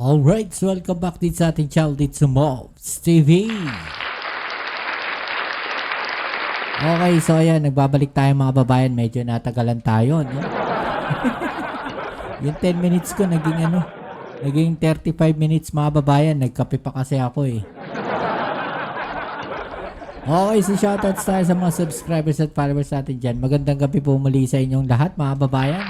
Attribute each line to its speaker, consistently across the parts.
Speaker 1: Alright, so welcome back din sa ating channel dito sa Mobs TV. Okay, so ayan, nagbabalik tayo mga babayan. Medyo natagalan tayo, no? Yung 10 minutes ko naging 35 minutes mga babayan. Nagkape pa kasi ako eh. Okay, so shoutouts tayo sa mga subscribers at followers natin dyan. Magandang gabi po muli sa inyong lahat mga babayan.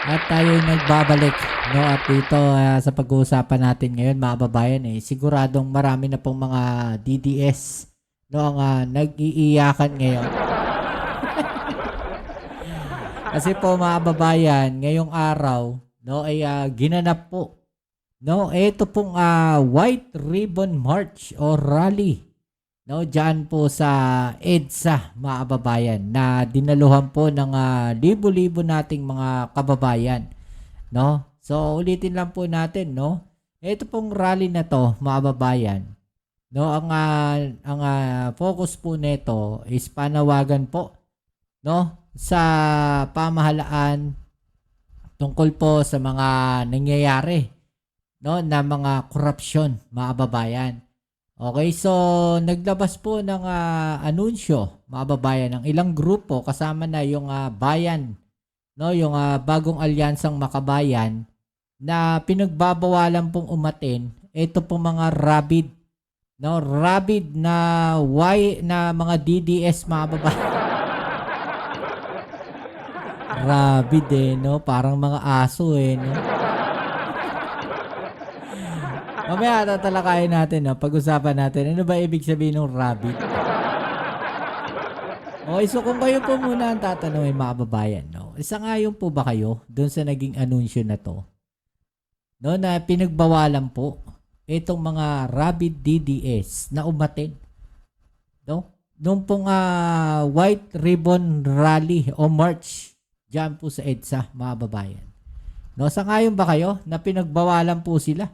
Speaker 1: At tayo nagbabalik, no? At dito sa pag-uusapan natin ngayon mga babayan siguradong marami na pong mga DDS, no, ang nag-iiyakan ngayon. Kasi po mga babayan, ngayong araw, no, ay ginanap po, no, ito pong White Ribbon March o Rally, no, dyan po sa EDSA mga kababayan na dinaluhan po ng libo-libo nating mga kababayan, no. So ulitin lang po natin, no. Ito pong rally na to mga kababayan, no, ang focus po nito is panawagan po, no, sa pamahalaan tungkol po sa mga nangyayari, no, na mga korupsyon mga kababayan. Okay, so naglabas po ng anunsyo mga babayan ng ilang grupo kasama na yung bayan, no, yung bagong alyansang makabayan na pinagbabawalan pong umatin ito pong mga rabid, no, rabid na mga DDS mga babayan. Rabid no, parang mga aso no. Mamaya tatalakayin natin, no? Pag-usapan natin, ano ba ibig sabihin ng rabbit? Okay, so kung kayo po muna ang tatanungin mga babayan, no? Sang-ayon po ba kayo doon sa naging anunsyo na to? No, na pinagbawalan po itong mga rabid DDS na umatin, no? Noong pong White Ribbon Rally o March diyan po sa EDSA mga babayan. No, sang-ayon ba kayo na pinagbawalan po sila?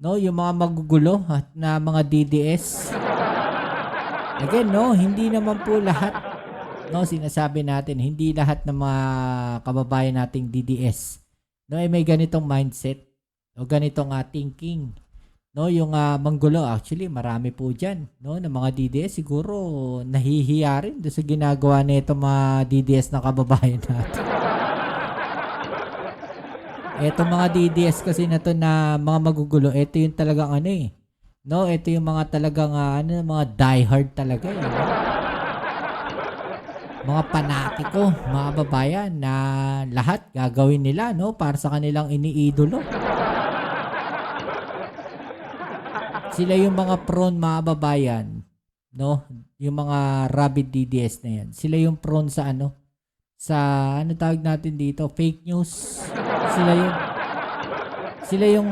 Speaker 1: No, yung mga magugulo at na mga DDS. Again, no, hindi naman po lahat, no, sinasabi natin, hindi lahat ng mga kababayan nating DDS, no, ay may ganitong mindset o ganitong thinking, no, yung manggulo. Actually, marami po diyan, no, ng mga DDS siguro nahihiya rin doon sa ginagawa nito mga DDS na kababayan natin. Etong mga DDS kasi na to na mga magugulo, ito yung talagang no, ito yung mga talagang mga diehard talaga no? Mga panatiko, mga babayan na lahat gagawin nila, no, para sa kanilang iniidolo. Sila yung mga prone mga babayan, no, yung mga rabid DDS na yan. Sila yung prone sa tawag natin dito, fake news. Sila yung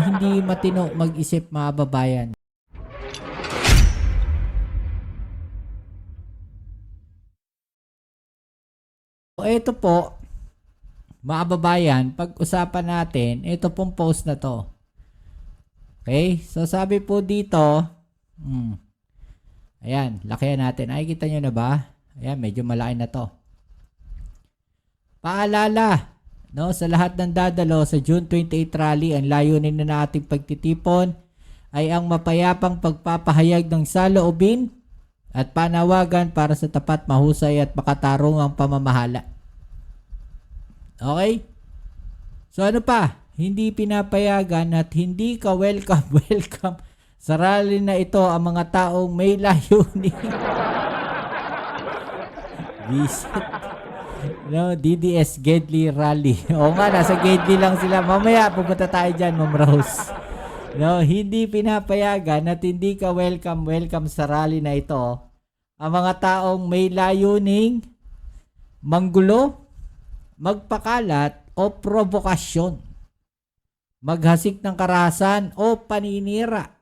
Speaker 1: hindi matino mag-isip mga babayan. So ito po mga babayan, pag-usapan natin ito pong post na to. Okay, so sabi po dito, ayan, lakihan natin. Ay, kita nyo na ba? Ayan, medyo malaki na to. Paalala, no, sa lahat ng dadalo sa June 28 rally, ang layunin na nating pagtitipon ay ang mapayapang pagpapahayag ng saloobin at panawagan para sa tapat, mahusay at makatarungang pamamahala. Okay? So ano pa? Hindi pinapayagan at hindi ka welcome sa rally na ito ang mga taong may layunin. Visit. No, DDS Gedli Rally. O nga, nasa Gedli lang sila. Mamaya pupunta tayo dyan, Ma'am Rose. No, hindi pinapayagan at hindi ka welcome sa rally na ito ang mga taong may layuning manggulo, magpakalat o provokasyon, maghasik ng karahasan o paninira,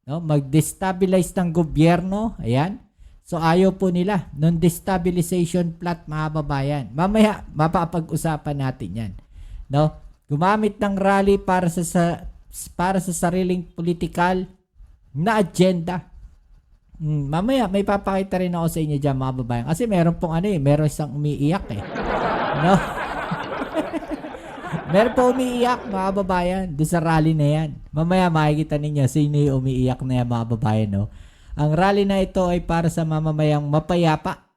Speaker 1: no, mag-destabilize ng gobyerno. Ayan. So ayaw po nila ng destabilization plot mga babayan. Mamaya mapapag-usapan natin 'yan. No? Gumamit ng rally para sa sariling politikal na agenda. Mamaya may papakita rin ako sa inyo diyan mga babayan kasi meron pong meron isang umiiyak no? Meron pa umiiyak, mga kababayan, doon sa rally na yan. Mamaya makikita ninyo sino yung umiiyak na yan, mga kababayan, no? Ang rally na ito ay para sa mamamayang mapayapa,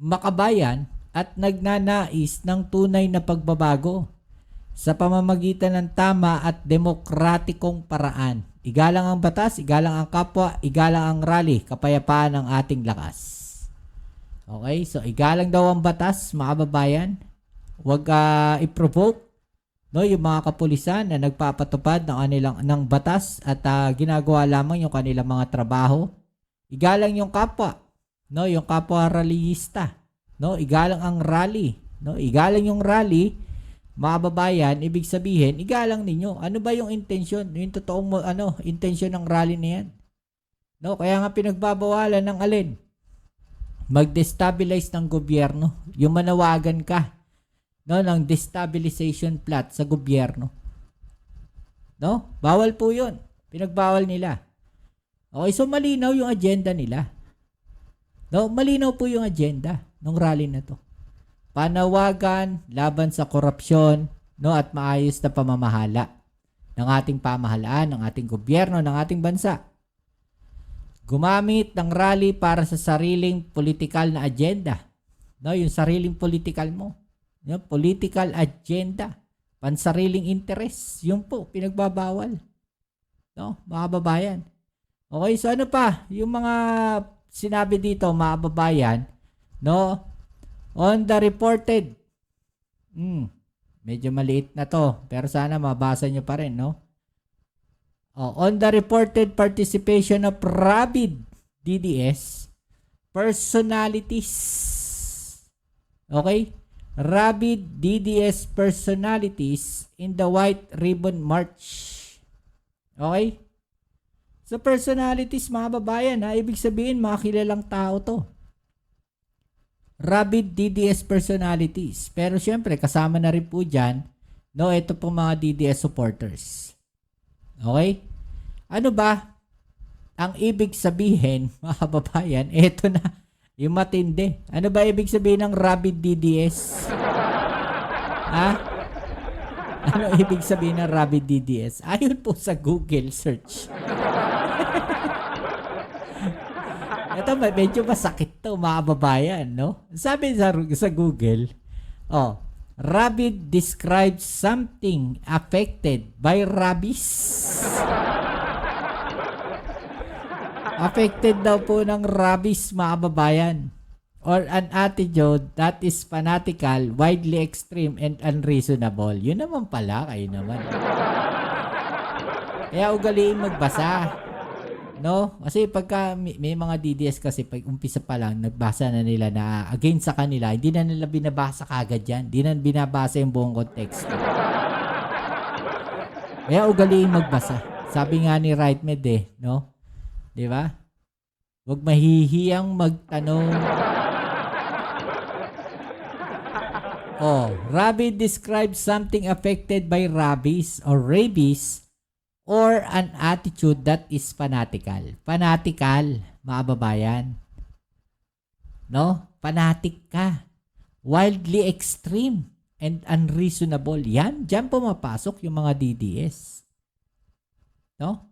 Speaker 1: makabayan, at nagnanais ng tunay na pagbabago sa pamamagitan ng tama at demokratikong paraan. Igalang ang batas, igalang ang kapwa, igalang ang rally, kapayapaan ang ating lakas. Okay, so igalang daw ang batas, mga kababayan. Huwag i-provoke, no, yung mga kapulisan na nagpapatupad ng batas at ginagawa lamang yung kanilang mga trabaho. Igalang yung kapwa, no, yung kapwa rallyista, no, igalang ang rally, no, igalang yung rally, mga babayan, ibig sabihin, igalang ninyo. Ano ba yung intention? Yung totoong intention ng rally na yan. No, kaya nga pinagbabawalan ng alin? Mag-destabilize ng gobyerno. Yung manawagan ka, no, ng destabilization plot sa gobyerno. No? Bawal po 'yun. Pinagbawal nila. Okay, so malinaw yung agenda nila. No, malinaw po yung agenda ng rally na 'to. Panawagan laban sa korupsyon, no, at maayos na pamamahala ng ating pamahalaan, ng ating gobyerno, ng ating bansa. Gumamit ng rally para sa sariling political na agenda. No, yung sariling political mo. Yung political agenda, pansariling interes, yun po, pinagbabawal. No, mga babayan. Okay, so ano pa? Yung mga sinabi dito, mga babayan, no, on the reported, medyo maliit na to, pero sana mabasa nyo pa rin, no? On the reported participation of rabid DDS personalities. Okay? Rabid DDS personalities in the White Ribbon March. Okay? So personalities, mga babayan, ibig sabihin mga kilalang tao to. Rabid DDS personalities. Pero syempre, kasama na rin po dyan, no, ito po mga DDS supporters. Okay? Ano ba ang ibig sabihin, mga babayan? Ito na, yung matindi. Ano ba ibig sabihin ng rabid DDS? Ha? Ano ibig sabihin ng rabid DDS? Ayon po sa Google search. Ito, medyo masakit to, mga babayan, no? Sabi sa Google, rabid describes something affected by rabies. Affected daw po ng rabies, mga babayan. Or an attitude that is fanatical, widely extreme, and unreasonable. Yun naman pala, kayo naman. Kaya ugaliin magbasa. No? Kasi pagka may mga DDS kasi pag umpisa pa lang, nagbasa na nila na against sa kanila, hindi na nila binabasa kagad yan. Hindi na binabasa yung buong konteksto. Kaya ugaliin magbasa. Sabi nga ni Rightmed no? Di ba? Huwag mahihiyang magtanong. Rabid describes something affected by rabies or rabies or an attitude that is fanatical. Fanatical, mga babayan. No? Fanatic ka. Wildly extreme and unreasonable. Yan, dyan pumapasok yung mga DDS. No?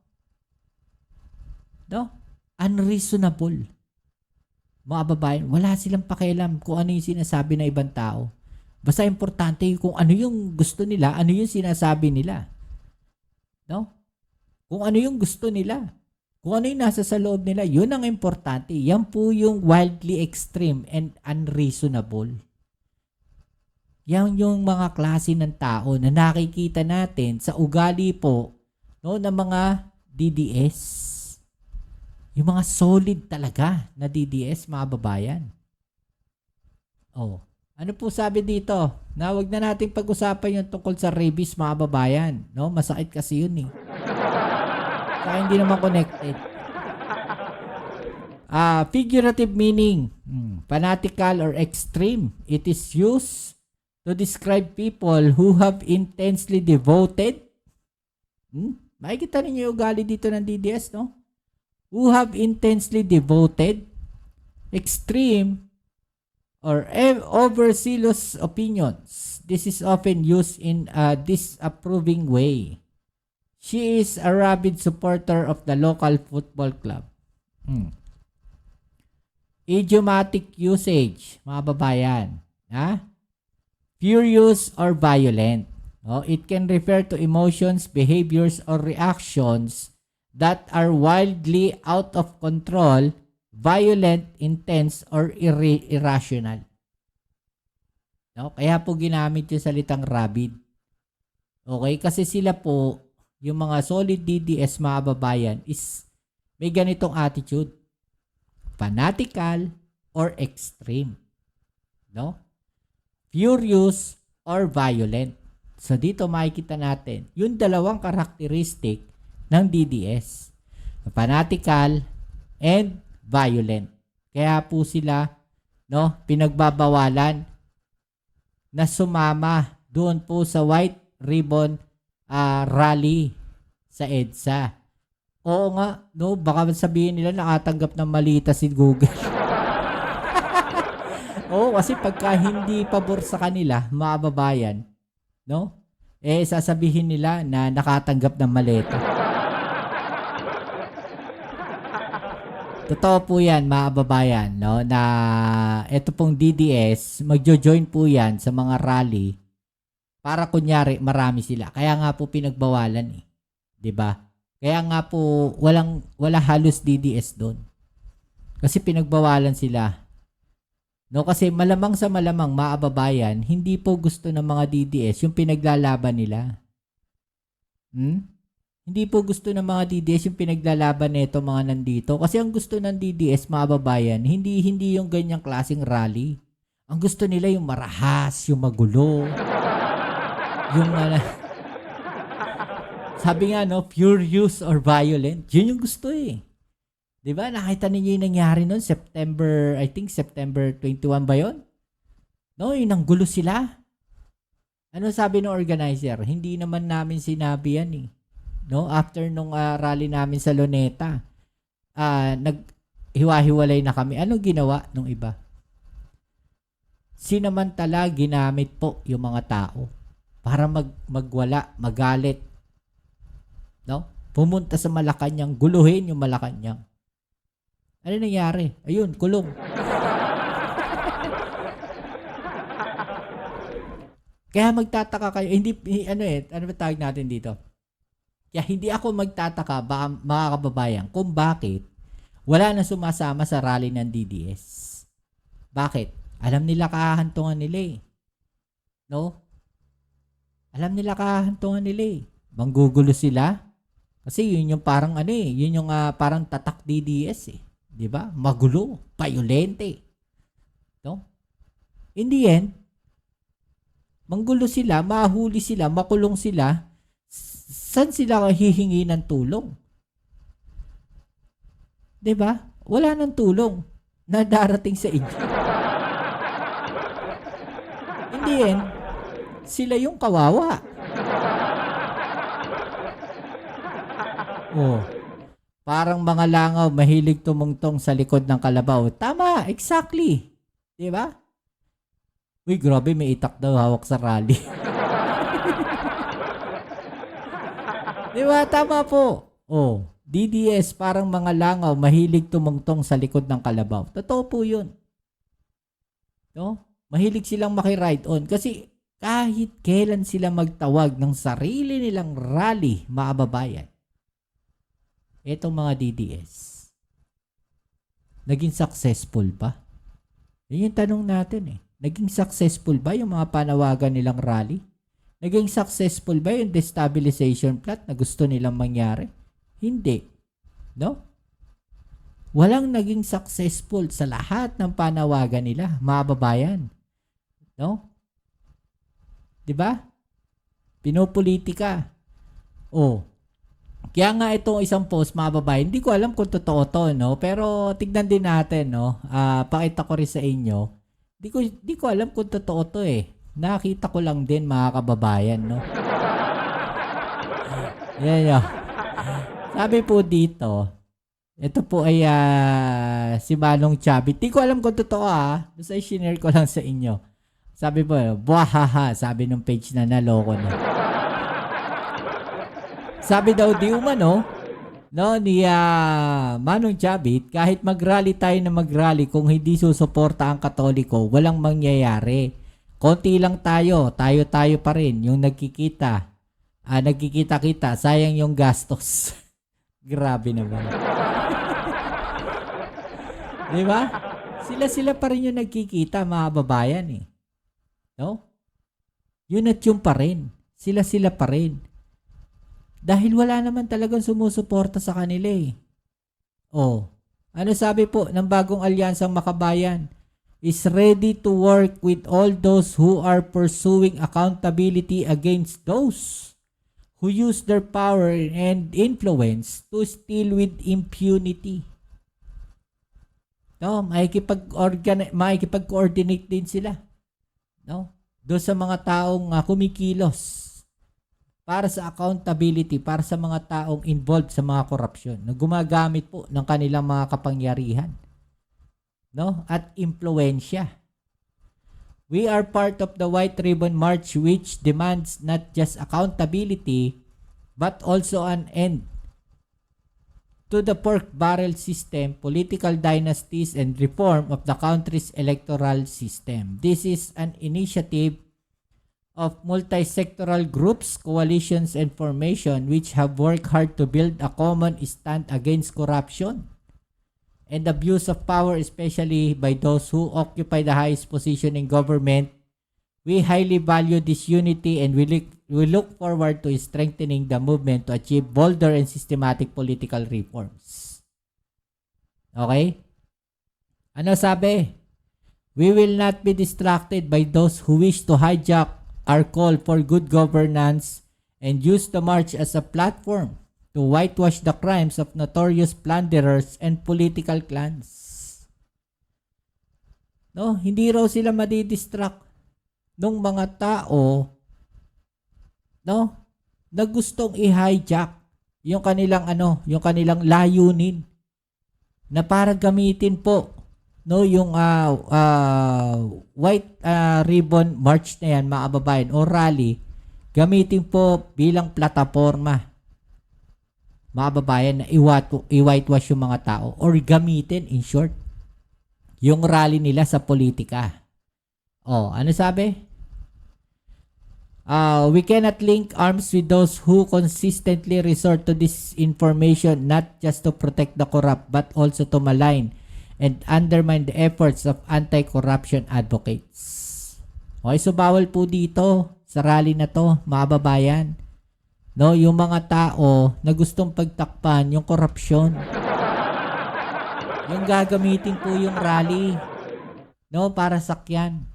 Speaker 1: No? Unreasonable. Mga babayan, wala silang pakialam kung ano yung sinasabi ng ibang tao. Basta importante kung ano yung gusto nila, ano yung sinasabi nila. No? Kung ano yung gusto nila. Kung ano yung nasa sa loob nila, yun ang importante. Yan po yung wildly extreme and unreasonable. Yan yung mga klase ng tao na nakikita natin sa ugali po, no, ng mga DDS. Yung mga solid talaga na DDS, mga babayan. Ano po sabi dito? Na wag na natin pag-usapan yung tungkol sa rabies, mga babayan. No? Masakit kasi yun . Kaya hindi naman connected. Figurative meaning. Fanatical or extreme. It is used to describe people who have intensely devoted. Makikita ninyo yung ugali dito ng DDS, no? Who have intensely devoted, extreme, or overzealous opinions. This is often used in a disapproving way. She is a rabid supporter of the local football club. Idiomatic usage, mga babayan. Furious or violent. It can refer to emotions, behaviors, or reactions that are wildly out of control, violent, intense, or irrational. Kaya po ginamit yung salitang rabid. Okay? Kasi sila po, yung mga solid DDS, mga babayan, is may ganitong attitude. Fanatical or extreme. Furious or violent. So dito makikita natin yung dalawang karakteristik ng DDS. Fanatical and violent. Kaya po sila pinagbabawalan na sumama doon po sa White Ribbon Rally sa EDSA. Oo nga, baka sabihin nila nakatanggap ng malita si Google. Oo, kasi pagka hindi pabor sa kanila, mga babayan, sasabihin nila na nakatanggap ng maleta. Totoo po yan, mga babayan, na ito pong DDS, magjo-join po yan sa mga rally para kunyari marami sila. Kaya nga po pinagbawalan 'di ba? Kaya nga po wala halos DDS doon. Kasi pinagbawalan sila. Kasi malamang sa malamang, mga babayan, hindi po gusto ng mga DDS yung pinaglalaban nila. Hindi po gusto ng mga DDS yung pinaglalaban nito mga nandito. Kasi ang gusto ng DDS, mga babayan, hindi yung ganyang klaseng rally. Ang gusto nila yung marahas, yung magulo. Yung sabi nga, furious or violent. Yun yung gusto Diba? Nakita ninyo yung nangyari noon, September 21 ba yun? Yung nanggulo sila. Ano sabi ng organizer? Hindi naman namin sinabi yan After nung rally namin sa Luneta, naghiwa-hiwalay na kami. Anong ginawa nung iba? Sinamantala, ginamit po yung mga tao para magwala, magalit. Pumunta sa Malacanang, guluhin yung Malacanang. Ano nangyari? Ayun, kulong. Kaya magtataka kayo, ano ba tawag natin dito? Kaya hindi ako magtataka, mga kababayan, kung bakit wala na sumasama sa rally ng DDS. Bakit? Alam nila kahantungan nila Alam nila kahantungan nila Manggugulo sila. Kasi yun yung parang yun yung parang tatak DDS 'Di ba? Magulo, violente. In the end, manggulo sila, mahuli sila, makulong sila. Saan sila hihingi ng tulong? 'Di ba? Wala nang tulong na darating sa inyo. In the end, sila yung kawawa. Parang mga langaw, mahilig tumungtong sa likod ng kalabaw. Tama, exactly. 'Di ba? Uy, grabe, may itak daw hawak sa rally. 'Di ba? Tama po. DDS, parang mga langaw, mahilig tumungtong sa likod ng kalabaw. Totoo po 'yun. Mahilig silang maki-ride on kasi kahit kailan sila magtawag ng sarili nilang rally, mga babayan. Etong mga DDS, naging successful ba? Yan yung tanong natin Naging successful ba yung mga panawagan nilang rally? Naging successful ba yung destabilization plot na gusto nilang mangyari? Hindi. Walang naging successful sa lahat ng panawagan nila, mga babayan. 'Di ba? Pinopolitika. Kaya nga itong isang post, mga babae, hindi ko alam kung totoo to, pero tignan din natin, pakita ko rin sa inyo. Hindi ko alam kung totoo to Nakita ko lang din, mga kababayan, Yan. Sabi po dito, Ito po ay si Manong Chabit. Di ko alam kung totoo Basta i-share ko lang sa inyo. Sabi po, buhahaha, sabi nung page na naloko na. Sabi daw di umano, no, ni Manong Chabit, kahit mag-rally tayo na mag-rally, kung hindi susuporta ang Katoliko, walang mangyayari. Konti lang tayo pa rin, yung nagkikita. Nagkikita-kita, sayang yung gastos. Grabe naman. Diba? Sila pa rin yung nagkikita, mga babayan eh. No? Yun at yun pa rin. Sila pa rin. Dahil wala naman talagang sumusuporta sa kanila eh. Oh, ano sabi po ng bagong alyansang makabayan? Is ready to work with all those who are pursuing accountability against those who use their power and influence to steal with impunity. No, makikipag-coordinate din sila. No? Doon sa mga taong kumikilos para sa accountability, para sa mga taong involved sa mga korupsyon, na gumagamit po ng kanilang mga kapangyarihan, no? At impluwensya. We are part of the White Ribbon March, which demands not just accountability but also an end to the pork barrel system, political dynasties, and reform of the country's electoral system. This is an initiative of multi-sectoral groups, coalitions, and formation which have worked hard to build a common stand against corruption and abuse of power, especially by those who occupy the highest position in government. We highly value this unity and we look forward to strengthening the movement to achieve bolder and systematic political reforms. Okay? Ano sabi? We will not be distracted by those who wish to hijack our call for good governance and use the march as a platform to whitewash the crimes of notorious plunderers and political clans. No, hindi raw sila madidistract nung mga tao, no, na gustong i-hijack yung kanilang yung kanilang layunin na para gamitin po, no, yung white ribbon march na yan, mga kababayan, o rally, gamitin po bilang plataforma, mga kababayan, na i-whitewash yung mga tao, or gamitin, in short, yung rally nila sa politika. Ano sabi? We cannot link arms with those who consistently resort to disinformation, not just to protect the corrupt but also to malign and undermine the efforts of anti-corruption advocates. Okay, so bawal po dito sa rally na to, mga babayan, no, yung mga tao na gustong pagtakpan yung korupsyon. Yung gagamitin po yung rally, no, para sakyan.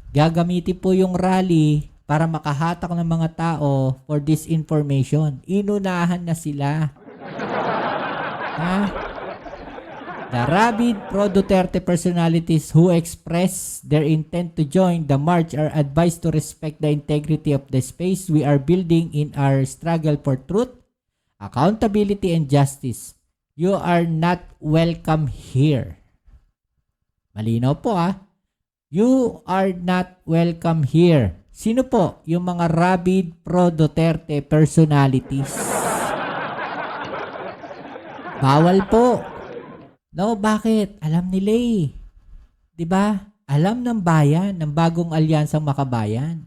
Speaker 1: Gagamitin po yung rally para makahatak ng mga tao for disinformation. Inunahan na sila. The rabid pro-Duterte personalities who express their intent to join the march are advised to respect the integrity of the space we are building in our struggle for truth, accountability, and justice. You are not welcome here. Malinaw po You are not welcome here. Sino po yung mga rabid pro-Duterte personalities? Bawal po. No, bakit? Alam nila eh. 'Di ba? Alam ng bayan, ng bagong alyansang makabayan.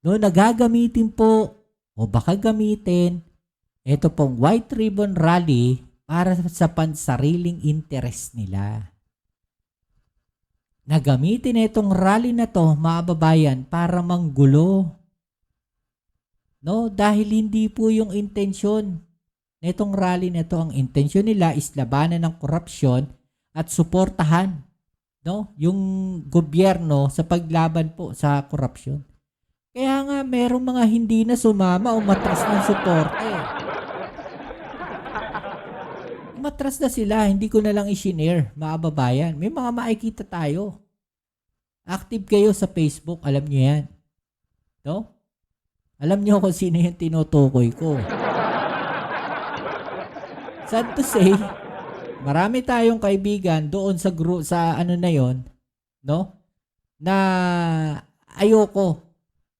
Speaker 1: No, nagagamitin po o baka gamitin ito pong White Ribbon Rally para sa pansariling interest nila. Nagamitin itong rally na to, mga babayan, para manggulo. No, dahil hindi po yung intensyon nitong rally na to. Ang intensyon nila is labanan ng korupsyon at suportahan, no, yung gobyerno sa paglaban po sa korupsyon. Kaya nga merong mga hindi na sumama o matras ng suporte. Matras na sila, hindi ko na lang i-share, mga babayan. May mga makikita tayo. Active kayo sa Facebook, alam nyo yan. No? Alam nyo kung sino yung tinutukoy ko. Sad to say, marami tayong kaibigan doon sa group sa ano na 'yon, no? Na ayoko.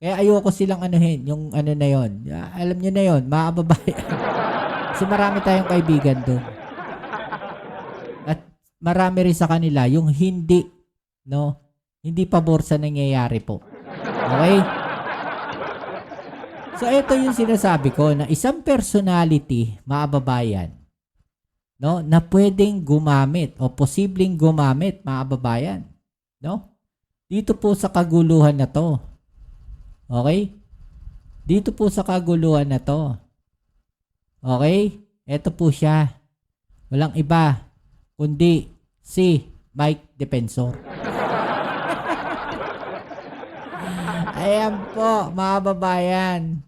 Speaker 1: Kaya ayoko silang anuhin, yung ano na 'yon. Alam niyo na 'yon, mga babae. Kasi marami tayong kaibigan doon. At marami rin sa kanila yung hindi, no? Hindi pabor sa nangyayari po. Okay? So, ito yung sinasabi ko na isang personality, mga babayan, no, na pwedeng gumamit o posibleng gumamit, mga babayan, no? Dito po sa kaguluhan na to. Okay? Dito po sa kaguluhan na to. Okay? Ito po siya. Walang iba kundi si Mike Defensor. Ayan po, mga babayan.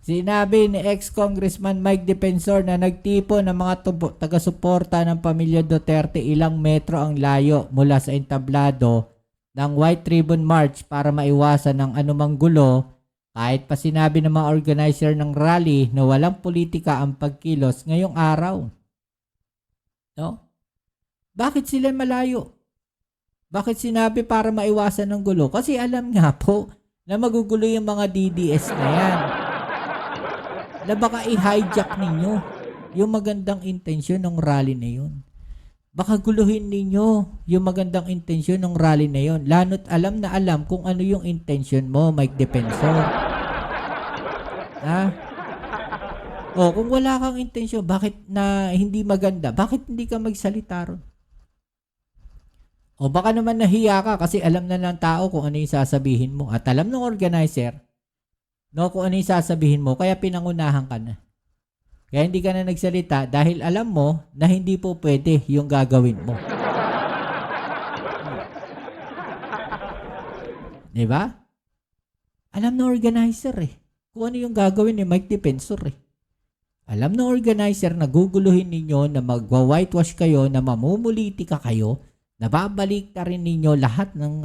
Speaker 1: Sinabi ni ex-congressman Mike Defensor na nagtipo ng mga taga-suporta ng pamilya Duterte ilang metro ang layo mula sa entablado ng White Ribbon March para maiwasan ng anumang gulo, kahit pa sinabi ng mga organizer ng rally na walang politika ang pagkilos ngayong araw. No? Bakit sila malayo? Bakit sinabi para maiwasan ng gulo? Kasi alam nga po na magugulo yung mga DDS na yan. Na baka i-hijack ninyo yung magandang intensyon ng rally na yun. Baka guluhin ninyo yung magandang intensyon ng rally na yun. Lalo't alam na alam kung ano yung intensyon mo, Mike Defensor. Ha? O, kung wala kang intensyon, bakit na hindi maganda? Bakit hindi ka magsalita ron? O baka naman nahiya ka kasi alam na ng tao kung ano yung sasabihin mo. At alam ng organizer, no, kung ano yung sasabihin mo, kaya pinangunahan ka na. Kaya hindi ka na nagsalita dahil alam mo na hindi po pwede yung gagawin mo. Diba? Alam ng organizer kung ano yung gagawin ni Mike Defensor Alam ng organizer na guguluhin ninyo, na magwa-whitewash kayo, na mamumulitika kayo, na babalik na rin ninyo lahat ng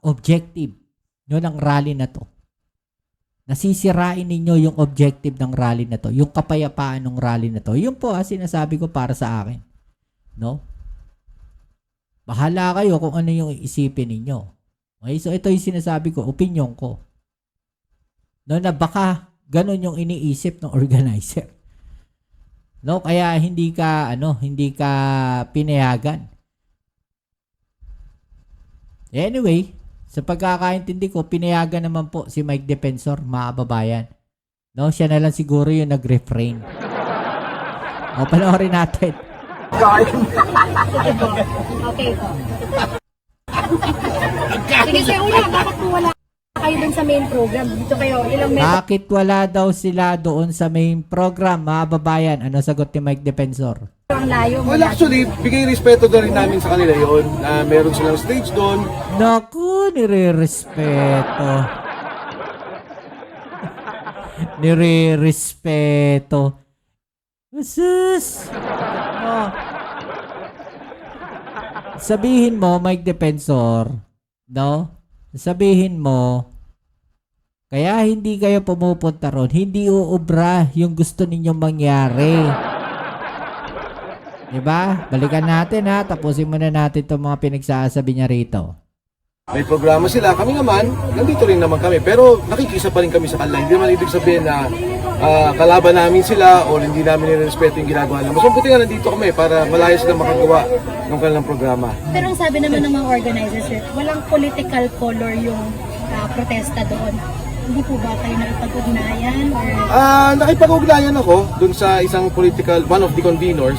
Speaker 1: objective ng rally na to. Nasisirain ninyo yung objective ng rally na to, yung kapayapaan ng rally na to. Yun po sinasabi ko para sa akin. No? Bahala kayo kung ano yung isipin ninyo. Okay? So ito yung sinasabi ko, opinion ko. No, na baka ganun yung iniisip ng organizer. No, kaya hindi ka pinayagan. Anyway, sa pagkakaintindi ko, pinayagan naman po si Mike Defensor, mga babayan. No, siya na lang siguro yung nag-refrain. O, panoorin natin.
Speaker 2: Okay po. Sige, sir, una, bakit po wala kayo dun sa main program? Dito kayo, ilang metro
Speaker 1: Bakit wala daw sila doon sa main program, mga babayan? Ano sagot ni Mike Defensor?
Speaker 2: ang layo mo?
Speaker 3: Well, actually, bigay respeto na rin namin sa kanila yun. Na meron silang stage doon.
Speaker 1: Naku, nire-respeto. Nire-respeto. Sus! Sabihin mo, Mike Defensor, no? Sabihin mo, kaya hindi kayo pumupunta ron, hindi uubra yung gusto ninyong mangyari. Diba? Balikan natin tapusin muna natin itong mga pinagsasabi niya rito.
Speaker 3: May programa sila. Kami naman, nandito rin naman kami. Pero nakikisa pa rin kami sa kanila. Hindi naman ibig sabihin na kalaban namin sila o hindi namin nirespeto yung ginagawa nila. Mas mabuti nga nandito kami para malaya sila makagawa ng kanilang programa.
Speaker 2: Pero ang sabi naman ng mga organizers, sir, walang political color yung protesta doon. Hindi po ba kayo nakipag-ugnayan?
Speaker 3: Nakipag-ugnayan ako dun sa isang political, one of the conveners.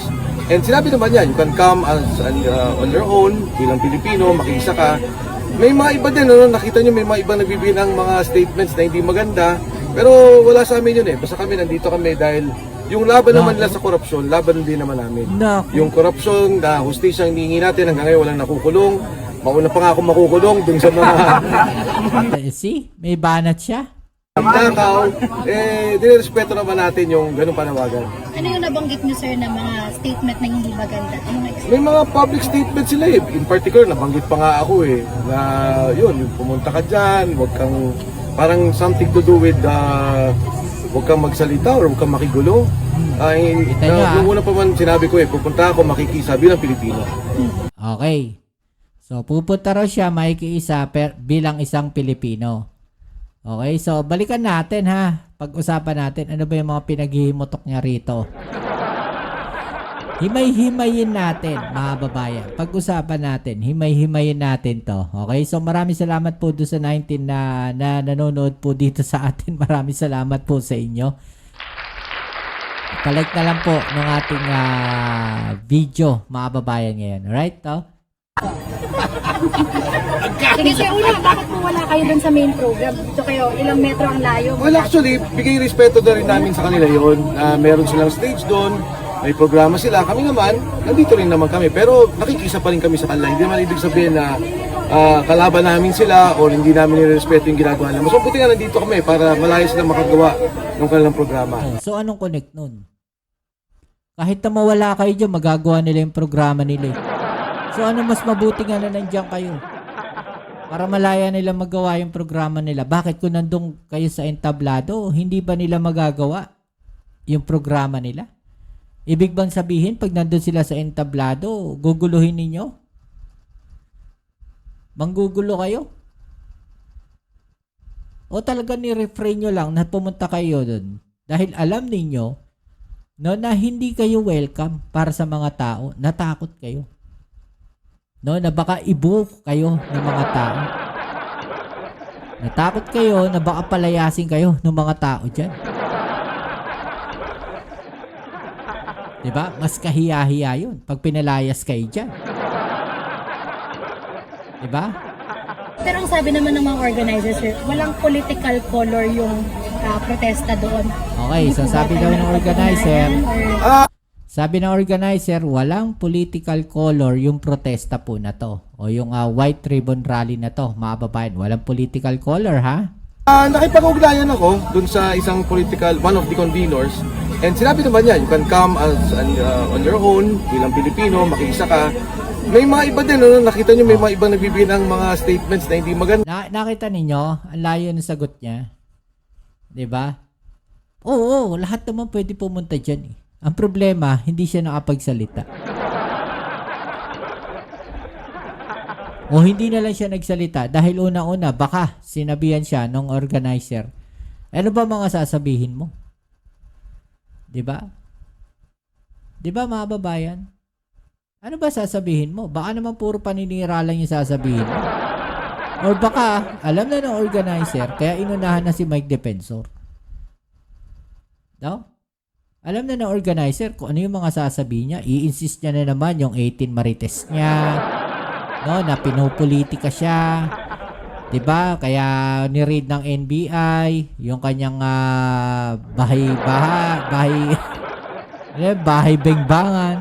Speaker 3: And sinabi naman yan, you can come as on your own, bilang Pilipino, makikisa ka. May mga iba din, nakita nyo may mga iba nagbibigay ng mga statements na hindi maganda. Pero wala sa amin yun Basta kami, nandito kami dahil yung laban naman nila sa korupsyon, laban din naman namin. Yung korupsyon, na hustisya ang hinihingi natin, hanggang ngayon walang nakukulong. Mauna pa nga ako makukulong dun sa mga...
Speaker 1: See? May banat siya.
Speaker 3: Nakaw, dinirespeto naman natin yung ganung panawagan.
Speaker 2: Ano yung nabanggit niyo, sir, na mga statement na hindi maganda? Anong
Speaker 3: May mga public statement sila In particular, nabanggit pa nga ako na yun, yung pumunta ka dyan, wag kang, parang something to do with huwag kang magsalita or huwag kang makigulo.
Speaker 1: Kita nyo,
Speaker 3: Nung una pa man sinabi ko pupunta ako makikisa bilang Pilipino.
Speaker 1: Okay. So, pupunta raw siya makikiisa bilang isang Pilipino. Okay, so balikan natin ha. Pag-usapan natin ano ba yung mga pinaghihimutok niya rito. Himay-himayin natin, mga babayan. Pag-usapan natin, himay-himayin natin to. Okay, so maraming salamat po doon sa 19 na nanonood po dito sa atin. Maraming salamat po sa inyo. Palike na lang po ng ating video, mga babayan ngayon. Alright, to?
Speaker 2: Sige, sir, una, bakit po wala kayo dun sa main program? Dito kayo, ilang metro ang layo?
Speaker 3: Well, actually, bigay respeto na rin namin sa kanila yun. Meron silang stage doon, may programa sila. Kami naman, nandito rin naman kami. Pero nakikisa pa rin kami sa kanila. Hindi naman ibig sabihin na kalaban namin sila o hindi namin nirespeto yung ginagawa nila. Mas mabuti nga nandito kami para malaya sila makagawa ng kanilang programa.
Speaker 1: Oh, so anong connect nun? Kahit na mawala kayo dyan, magagawa nila yung programa nila. So ano mas mabuti nga na nandiyan kayo? Para malaya nila magawa yung programa nila. Bakit kung nandun kayo sa entablado, hindi ba nila magagawa yung programa nila? Ibig bang sabihin, pag nandun sila sa entablado, guguluhin ninyo? Manggugulo kayo? O talaga ni-refrain nyo lang na pumunta kayo dun? Dahil alam ninyo no, na hindi kayo welcome para sa mga tao. Natakot kayo. No, na baka ibuhok kayo ng mga tao. Natakot kayo na baka palayasin kayo ng mga tao dyan. Diba? Mas kahiya-hiya yun pag pinalayas kayo dyan. Diba?
Speaker 2: Pero ang sabi naman ng mga organizers, sir, walang political color yung protesta doon.
Speaker 1: Okay, so sabi daw ng organizer, sabi ng organizer, walang political color yung protesta po na to. O yung white ribbon rally na to, mga babayan. Walang political color, ha?
Speaker 3: Nakipag-ugnayan ako dun sa isang political, one of the conveners. And sinabi naman niya, you can come as on your own, bilang Pilipino, makikisa ka. May mga iba din, no? Nakita niyo may mga ibang nagbibigay ng mga statements na hindi maganda.
Speaker 1: Nakita ninyo, ang layo ng sagot niya. Diba? Oo, lahat naman pwede pumunta dyan eh. Ang problema, hindi siya nakapagsalita. O hindi na lang siya nagsalita dahil una-una, baka sinabihan siya ng organizer. Ano ba mga sasabihin mo? Diba? Diba mga babayan? Ano ba sasabihin mo? Baka naman puro paninira lang yung sasabihin mo. Or baka, alam na ng organizer, kaya inunahan na si Mike Defensor. No? Alam na ng organizer kung ano yung mga sasabihin niya. I-insist niya na naman yung 18 marites niya. No, na pinopolitika siya. 'Di ba? Kaya ni-read ng NBI yung kanyang bahay bengbangan.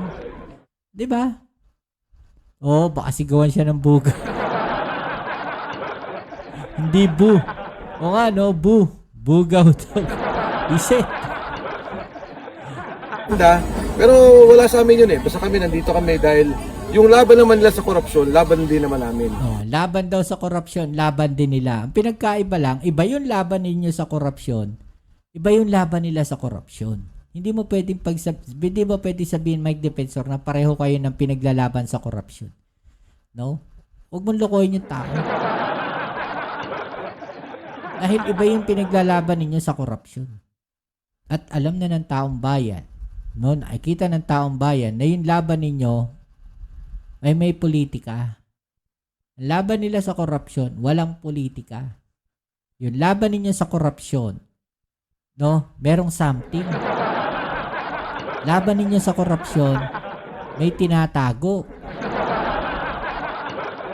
Speaker 1: 'Di ba? Oh, baka sigawan siya ng buga. Hindi bu. O nga no, bu. Bugaw to. Isit.
Speaker 3: Pero wala sa amin yun eh. Basta kami nandito kami dahil yung laban naman nila sa korupsyon, laban din naman namin.
Speaker 1: Oh, laban daw sa korupsyon, laban din nila. Ang pinagkaiba lang, iba yung laban ninyo sa korupsyon, iba yung laban nila sa korupsyon. Hindi mo pwedeng sabihin, Mike Defensor, na pareho kayo ng pinaglalaban sa korupsyon. No? Huwag mong lokohin yung tao. Dahil iba yung pinaglalaban ninyo sa korupsyon. At alam na ng taong bayan, no, nakikita ng taong bayan na yung laban ninyo ay may politika. Ang laban nila sa korupsyon, walang politika. Yung laban ninyo sa korupsyon, no, merong something. Laban ninyo sa korupsyon, may tinatago.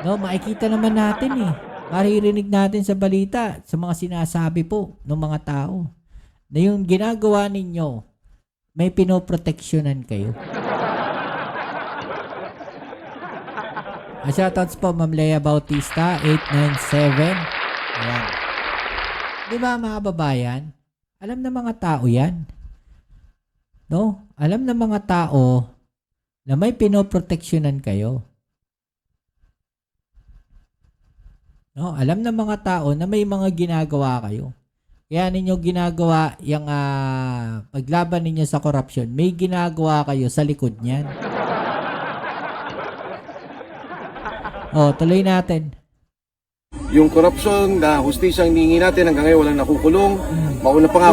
Speaker 1: No, makikita naman natin eh. Maririnig natin sa balita, sa mga sinasabi po ng mga tao, na yung ginagawa ninyo, may pinoproteksyonan kayo. Shoutouts po, Ma'am Lea Bautista, 897. Ayan. Di ba mga babayan? Alam na mga tao yan. No? Alam na mga tao na may pinoproteksyonan kayo. No? Alam na mga tao na may mga ginagawa kayo. kaya ninyo ginagawa yung paglaban ninyo sa korupsyon, may ginagawa kayo sa likod niyan. Tuloy natin.
Speaker 3: Yung corruption na hustisyang hiningi natin hanggang ngayon walang nakukulong. Mauna pa nga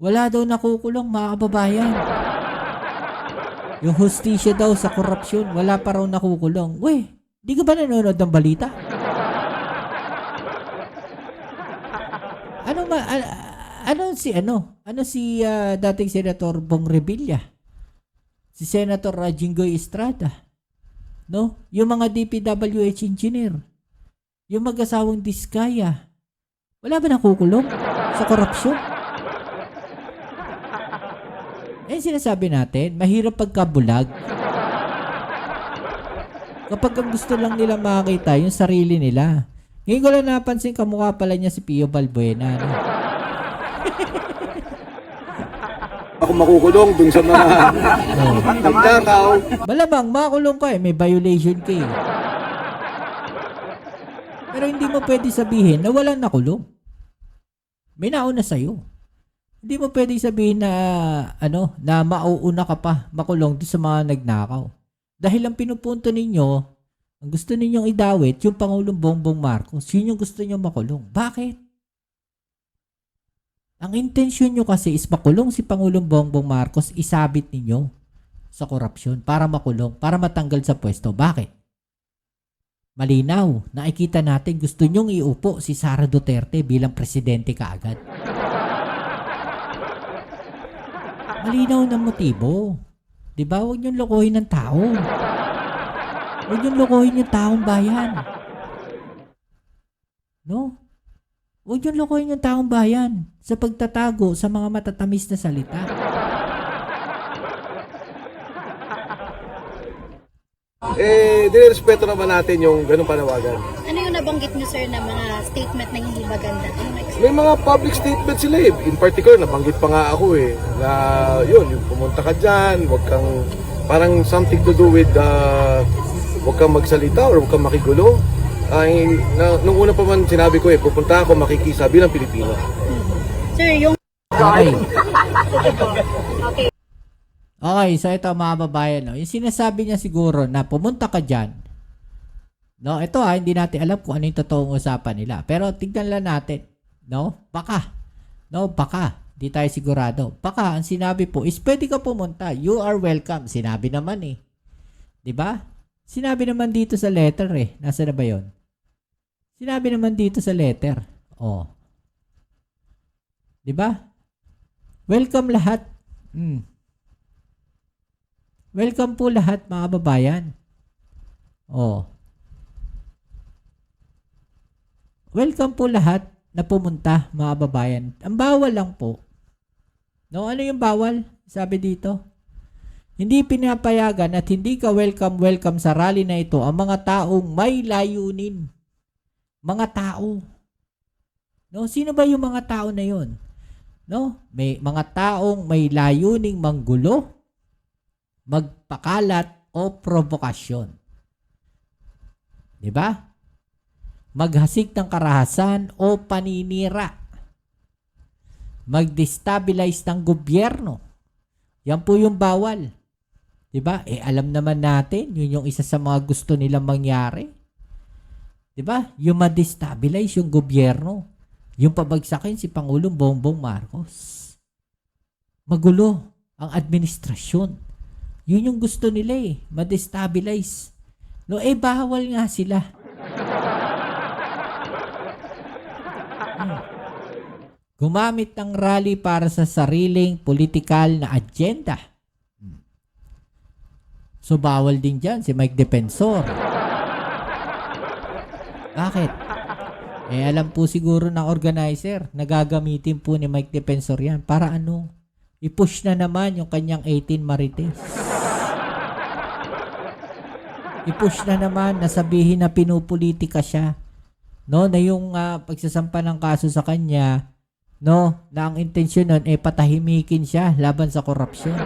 Speaker 1: Wala daw nakukulong, mga kababayan. Yung hustisya daw sa korupsyon, wala pa raw nakukulong. Uy, di ka ba nanonood ng balita? Ano si dating Senator Bong Revilla? Si Senator Jinggoy Estrada? No? Yung mga DPWH engineer? Yung mag-asawang Diskaya? Wala ba nakukulong sa korupsyon? Sinasabi natin, mahirap pagkabulag. Kapag ang gusto lang nila makakita, yung sarili nila. Ngayon ko lang napansin, kamukha pala niya si Pio Balbuena. No?
Speaker 3: ako makukulong dun sa mga nagdakaw.
Speaker 1: Malamang, makulong ka may violation ka Pero hindi mo pwede sabihin na walang nakulong. May nauna sa'yo. Hindi mo pwede sabihin na na mauuna ka pa makulong doon sa mga nagnakaw. Dahil ang pinupunto ninyo, ang gusto ninyong idawit, yung Pangulong Bongbong Marcos, yun yung gusto niyo makulong. Bakit? Ang intensyon nyo kasi is makulong si Pangulong Bongbong Marcos, isabit ninyo sa korupsyon para makulong, para matanggal sa pwesto. Bakit? Malinaw, nakikita natin gusto nyong iupo si Sara Duterte bilang presidente kaagad. Malinaw na motibo. Diba? Huwag niyong lokohin ng tao. Huwag niyong lokohin yung taong bayan. No? Huwag niyong lokohin yung taong bayan sa pagtatago sa mga matatamis na salita.
Speaker 3: Dinerespeto naman natin yung ganung panawagan.
Speaker 2: Ano yung nabanggit niyo, sir, na mga statement na hindi maganda? Ano
Speaker 3: May mga public statement sila In particular, nabanggit pa nga ako na yung pumunta ka dyan, wag kang, parang something to do with, wag kang magsalita or wag kang makigulo. Nung una pa man sinabi ko pupunta ako makikisa bilang Pilipino.
Speaker 2: Sir, yung...
Speaker 1: Okay.
Speaker 2: Okay.
Speaker 1: Okay, so ito mga babayan, no? Yung sinasabi niya siguro na pumunta ka dyan, no? Ito hindi natin alam kung ano yung totoong usapan nila. Pero tignan lang natin, no? Baka, di tayo sigurado. Baka, ang sinabi po is pwede ka pumunta. You are welcome. Sinabi naman Diba? Sinabi naman dito sa letter Nasa na ba yun? Sinabi naman dito sa letter. Diba? Welcome lahat. Welcome po lahat mga babayan. Welcome po lahat na pumunta mga babayan. Ang bawal lang po. No, ano yung bawal? Sabi dito. Hindi pinapayagan at hindi ka welcome sa rally na ito ang mga taong may layunin. Mga tao. No, sino ba yung mga tao na yun? No, may mga taong may layuning manggulo, magpakalat o provokasyon. 'Di ba? Maghasik ng karahasan o paninira. Mag-destabilize ng gobyerno. Yan po yung bawal. 'Di ba? Alam naman natin, yun yung isa sa mga gusto nilang mangyari. 'Di ba? Yung ma-destabilize yung gobyerno. Yung pabagsakin si Pangulong Bongbong Marcos. Magulo ang administrasyon. Yun yung gusto nila ma-destabilize. No, bawal nga sila. Gumamit ng rally para sa sariling politikal na agenda. So, bawal din dyan si Mike Defensor. Bakit? Alam po siguro ng organizer na gagamitin po ni Mike Defensor yan. Para i-push na naman yung kanyang 18 Marites. I-push na naman na sabihin na pinupolitika siya. No, na yung pagsasampa ng kaso sa kanya, no, na ang intensyon nun patahimikin siya laban sa korupsyon.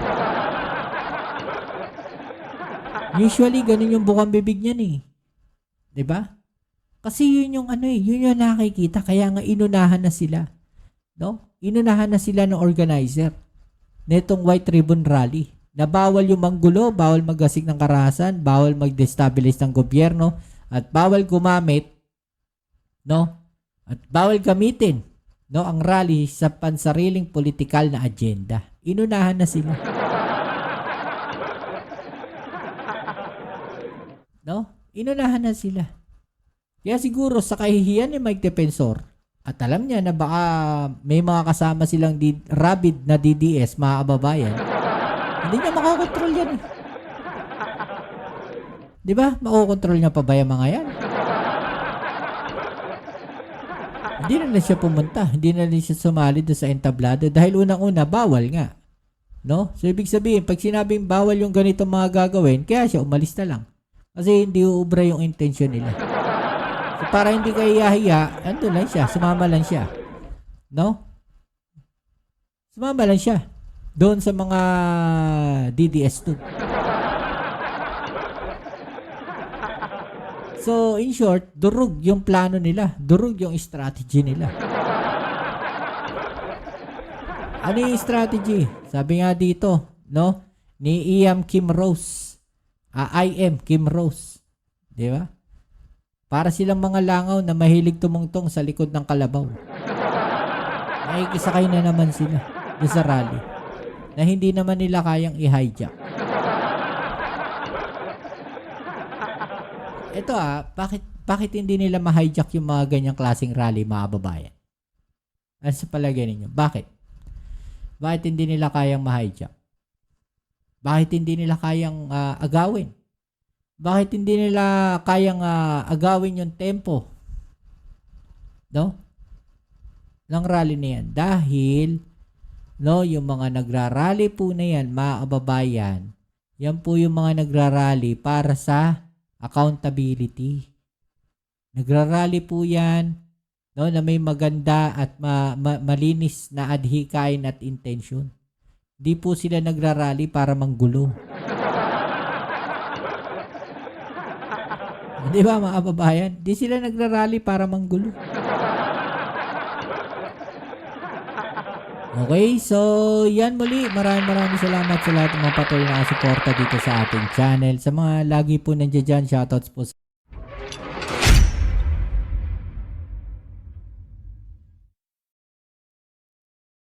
Speaker 1: Usually ganun yung bukang bibig niyan 'Di ba? Kasi yun yung yun yung nakikita kaya nga inunahan na sila. No? Inunahan na sila ng organizer netong White Ribbon Rally. Na bawal yung manggulo, bawal maggasik ng karahasan, bawal mag-destabilize ng gobyerno, at bawal gumamit, no? At bawal gamitin, no, ang rally sa pansariling politikal na agenda. Inunahan na sila. No? Inunahan na sila. Kaya siguro sa kahihiyan ni Mike Defensor, at alam niya na baka may mga kasama silang rabid na DDS, mga kababayan, hindi niya makokontrol yan. Di ba? Makokontrol niya pa ba yung mga yan? Hindi na rin siya pumunta. Hindi na rin siya sumali doon sa entablado dahil unang-una, bawal nga. No? So, ibig sabihin, pag sinabing bawal yung ganitong mga gagawin, kaya siya umalis na lang. Kasi hindi uubra yung intention nila. So, para hindi kayo yahiya, andun lang siya. Sumama lang siya. No? Sumama lang siya. Doon sa mga DDS2. So, in short, durug yung plano nila. Durug yung strategy nila. Ano yung strategy? Sabi nga dito, no? Ni I.M. Kim Rose. I.M. Kim Rose. Di ba? Para silang mga langaw na mahilig tumungtong sa likod ng kalabaw. Nakikisakay na naman sila doon sa rally na hindi naman nila kayang i-hijack. Ito bakit hindi nila ma-hijack yung mga ganyang klaseng rally, mga babayan? Ano sa palagay ninyo? Bakit? Bakit hindi nila kayang ma-hijack? Bakit hindi nila kayang agawin? Bakit hindi nila kayang agawin yung tempo? No? Ng rally na yan. Dahil, no, yung mga nagrarally po na yan, mga kababayan, yan po yung mga nagrarally para sa accountability. Nagrarally po yan, no, na may maganda at malinis na adhikain at intention. Di po sila nagrarally para manggulo. Di ba, mga kababayan? Di sila nagrarally para manggulo. Okay, so yan muli. Maraming salamat sa lahat ng mga patuloy na suporta dito sa ating channel. Sa mga lagi po nandiyan dyan, shoutouts po sa